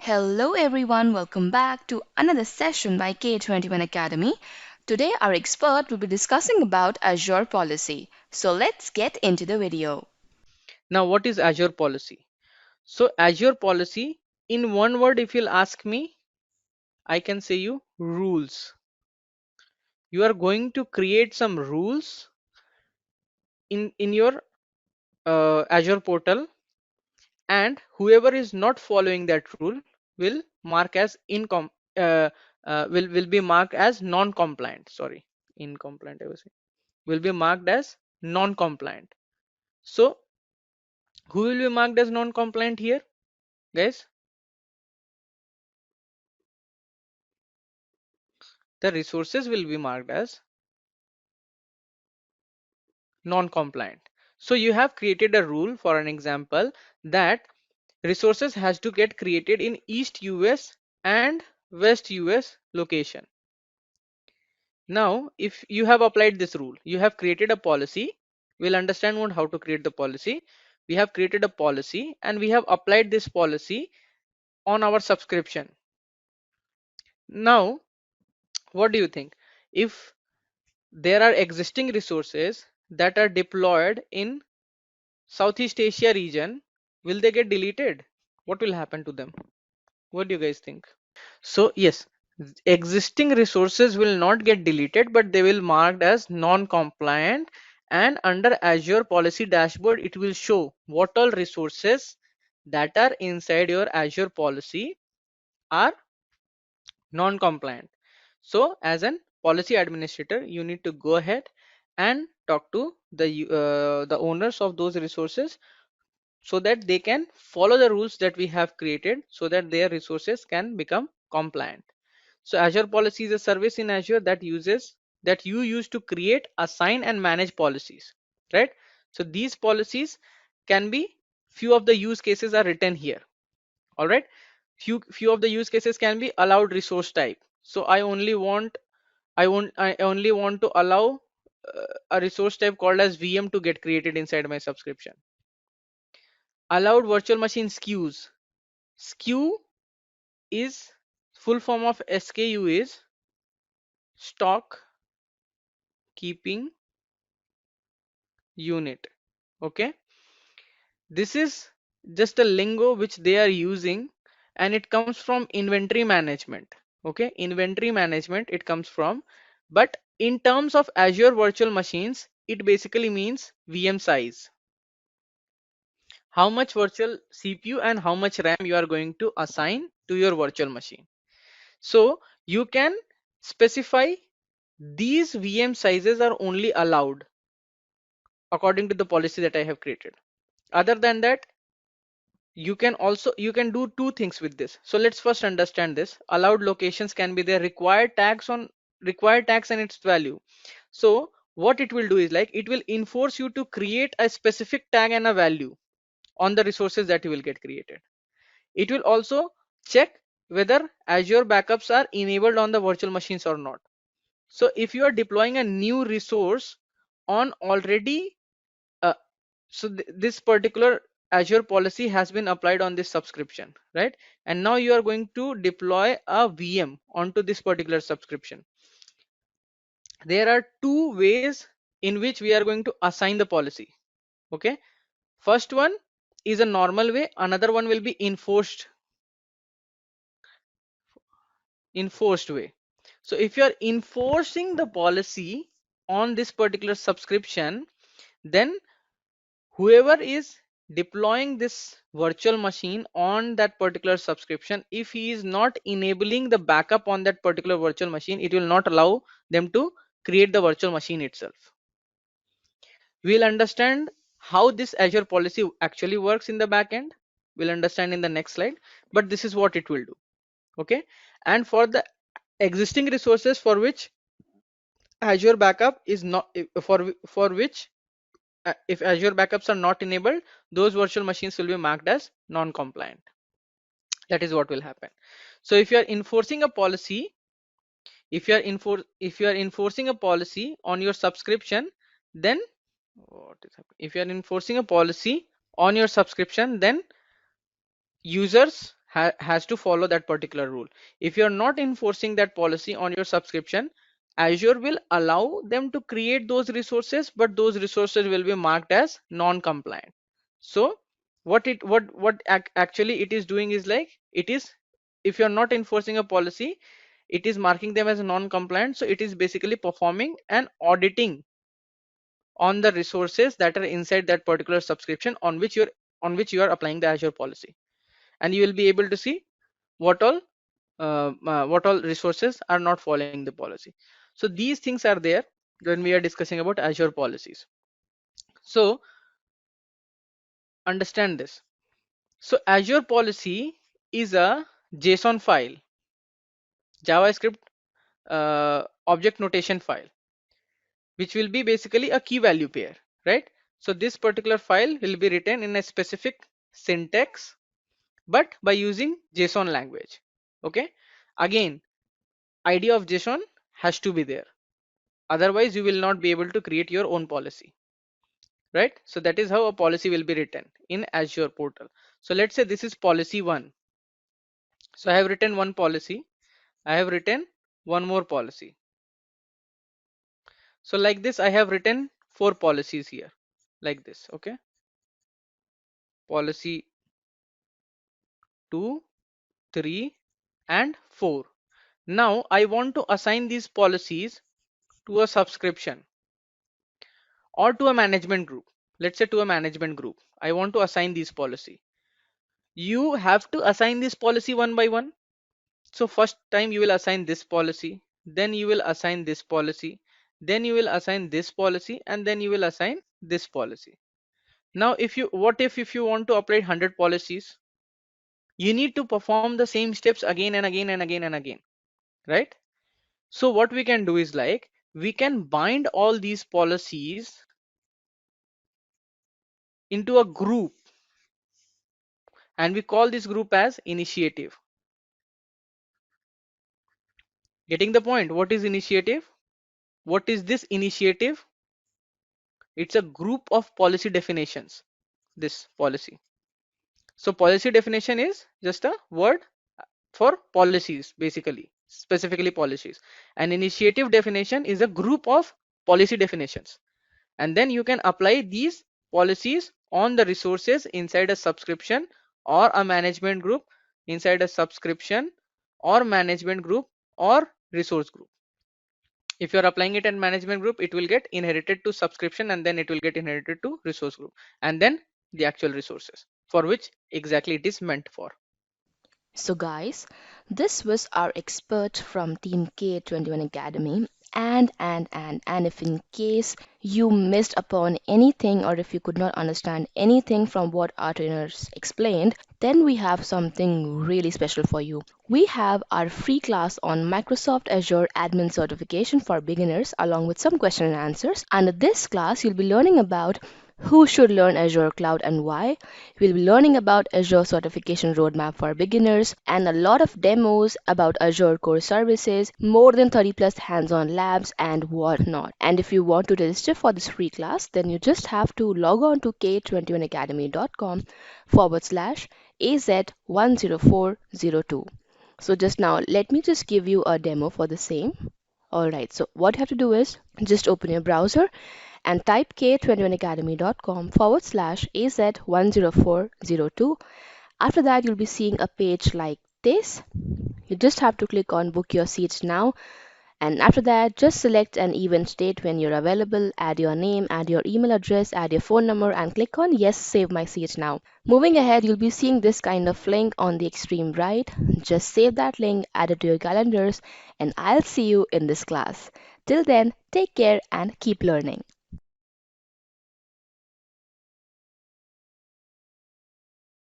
Hello everyone, welcome back to another session by K21 Academy. Today our expert will be discussing about Azure Policy. So let's get into the video. Now, what is Azure Policy? So, Azure Policy, in one word, if you'll ask me, I can say you rules. You are going to create some rules in your Azure portal, and whoever is not following that rule will mark as uh, will be marked as non-compliant. Sorry, incompliant. I was saying will be marked as non-compliant. So, who will be marked as non-compliant here, guys? The resources will be marked as non-compliant. So you have created a rule, for an example, that resources has to get created in East US and West US location. Now, if you have applied this rule, you have created a policy. We'll understand how to create the policy. We have created a policy and we have applied this policy on our subscription. Now, what do you think? If there are existing resources that are deployed in Southeast Asia region, will they get deleted? What will happen to them? What do you guys think? So yes, existing resources will not get deleted, but they will marked as non-compliant, and under Azure Policy dashboard, it will show what all resources that are inside your Azure policy are non-compliant. So as an policy administrator, you need to go ahead and talk to the owners of those resources so that they can follow the rules that we have created so that their resources can become compliant. So Azure Policy is a service in Azure that you use to create, assign and manage policies, right? So these policies can be, few of the use cases are written here. All right, few of the use cases can be allowed resource type. So I only want to allow a resource type called as VM to get created inside my subscription. Allowed virtual machine SKUs. SKU is full form of SKU is stock keeping unit. Okay, this is just a lingo which they are using, and it comes from inventory management. Okay, inventory management it comes from, but in terms of Azure virtual machines, it basically means VM size, how much virtual CPU and how much RAM you are going to assign to your virtual machine. So you can specify these VM sizes are only allowed according to the policy that I have created. Other than that, you can do two things with this. So let's first understand this. Allowed locations can be their required tags and its value. So what it will do is, like, it will enforce you to create a specific tag and a value on the resources that you will get created. It will also check whether Azure backups are enabled on the virtual machines or not. So if you are deploying a new resource on already uh, this particular Azure policy has been applied on this subscription, right? And now you are going to deploy a VM onto this particular subscription. There are two ways in which we are going to assign the policy. Okay, first one is a normal way, another one will be enforced way. So if you are enforcing the policy on this particular subscription, then whoever is deploying this virtual machine on that particular subscription, if he is not enabling the backup on that particular virtual machine, it will not allow them to create the virtual machine itself. We'll understand how this Azure policy actually works in the backend. We'll understand in the next slide, but this is what it will do. Okay, and for the existing resources for which Azure backup is not, for which if Azure backups are not enabled, those virtual machines will be marked as non-compliant. That is what will happen. So if you are enforcing a policy, if you are enforcing a policy on your subscription, then what is happening? If you are enforcing a policy on your subscription, then users has to follow that particular rule. If you're not enforcing that policy on your subscription, Azure will allow them to create those resources, but those resources will be marked as non-compliant. So actually it is doing is like, it is, if you're not enforcing a policy, it is marking them as non-compliant. So it is basically performing an auditing on the resources that are inside that particular subscription on which you are applying the Azure policy, and you will be able to see what all resources are not following the policy. So these things are there when we are discussing about Azure policies. So understand this. So Azure policy is a JSON file, JavaScript object notation file, which will be basically a key value pair, right? So this particular file will be written in a specific syntax, but by using JSON language. Okay, again, idea of JSON has to be there, otherwise you will not be able to create your own policy, right? So that is how a policy will be written in Azure portal. So let's say this is policy 1. So I have written one policy, I have written one more policy. So like this, I have written 4 policies here, like this. Okay, policy 2, 3 and 4. Now I want to assign these policies to a subscription or to a management group. Let's say to a management group I want to assign these policy. You have to assign this policy one by one. So first time you will assign this policy, then you will assign this policy, then you will assign this policy, and then you will assign this policy. Now if you want to apply 100 policies, you need to perform the same steps again and again and again and again, right? So what we can do is like, we can bind all these policies into a group, and we call this group as initiative. Getting the point? What is initiative? What is this initiative? It's a group of policy definitions, this policy. So policy definition is just a word for policies, basically, specifically policies. An initiative definition is a group of policy definitions. And then you can apply these policies on the resources inside a subscription or a management group, inside a subscription or management group or resource group. If you're applying it in management group, it will get inherited to subscription, and then it will get inherited to resource group, and then the actual resources for which exactly it is meant for. So, guys, this was our expert from Team K21 Academy. And if in case you missed upon anything, or if you could not understand anything from what our trainers explained, then we have something really special for you. We have our free class on Microsoft Azure Admin Certification for beginners, along with some question and answers. Under this class, you'll be learning about who should learn Azure Cloud and why. We'll be learning about Azure certification roadmap for beginners and a lot of demos about Azure core services, more than 30 plus hands-on labs and whatnot. And if you want to register for this free class, then you just have to log on to k21academy.com/AZ-10402. So just now, let me just give you a demo for the same. Alright, so what you have to do is just open your browser and type k21academy.com/AZ-10402. After that, you'll be seeing a page like this. You just have to click on book your seats now. And after that, just select an event date when you're available, add your name, add your email address, add your phone number, and click on yes, save my seat now. Moving ahead, you'll be seeing this kind of link on the extreme right. Just save that link, add it to your calendars, and I'll see you in this class. Till then, take care and keep learning.